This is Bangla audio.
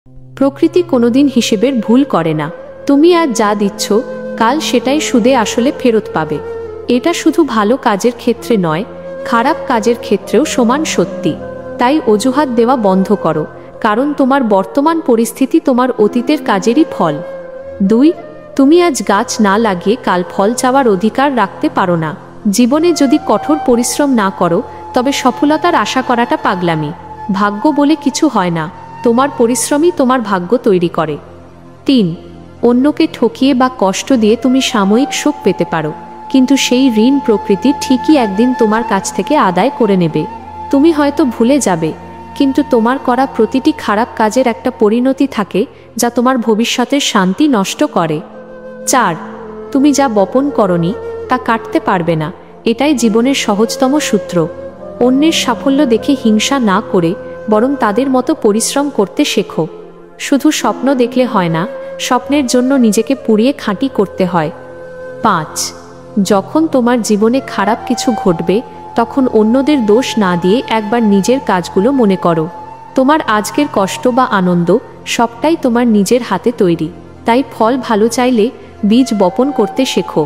প্রকৃতি কোনোদিন হিসেবের ভুল করে না। তুমি আজ যা দিচ্ছ কাল সেটাই সুদে আসলে ফেরত পাবে। এটা শুধু ভালো কাজের ক্ষেত্রে নয়, খারাপ কাজের ক্ষেত্রেও সমান সত্যি। তাই অজুহাত দেওয়া বন্ধ করো, কারণ তোমার বর্তমান পরিস্থিতি তোমার অতীতের কাজেরই ফল। 2. তুমি আজ গাছ না লাগিয়ে কাল ফল চাওয়ার অধিকার রাখতে পারো না। জীবনে যদি কঠোর পরিশ্রম না করো তবে সফলতার আশা করাটা পাগলামি। ভাগ্য বলে কিছু হয় না, তোমার পরিশ্রমই তোমার ভাগ্য তৈরি করে। 3. অন্যকে ঠকিয়ে বা কষ্ট দিয়ে তুমি সাময়িক সুখ পেতে পারো, কিন্তু সেই ঋণ প্রকৃতি ঠিকই একদিন তোমার কাছ থেকে আদায় করে নেবে। তুমি হয়তো ভুলে যাবে, কিন্তু তোমার করা প্রতিটি খারাপ কাজের একটা পরিণতি থাকে যা তোমার ভবিষ্যতের শান্তি নষ্ট করে। 4. তুমি যা বপন করনি তা কাটতে পারবে না, এটাই জীবনের সহজতম সূত্র। অন্যের সাফল্য দেখে হিংসা না করে বরং তাদের মতো পরিশ্রম করতে শেখো। শুধু স্বপ্ন দেখলে হয় না, স্বপ্নের জন্য নিজেকে পুড়িয়ে খাঁটি করতে হয়। 5. যখন তোমার জীবনে খারাপ কিছু ঘটবে তখন অন্যদের দোষ না দিয়ে একবার নিজের কাজগুলো মনে করো। তোমার আজকের কষ্ট বা আনন্দ সবটাই তোমার নিজের হাতে তৈরি। তাই ফল ভালো চাইলে বীজ বপন করতে শেখো।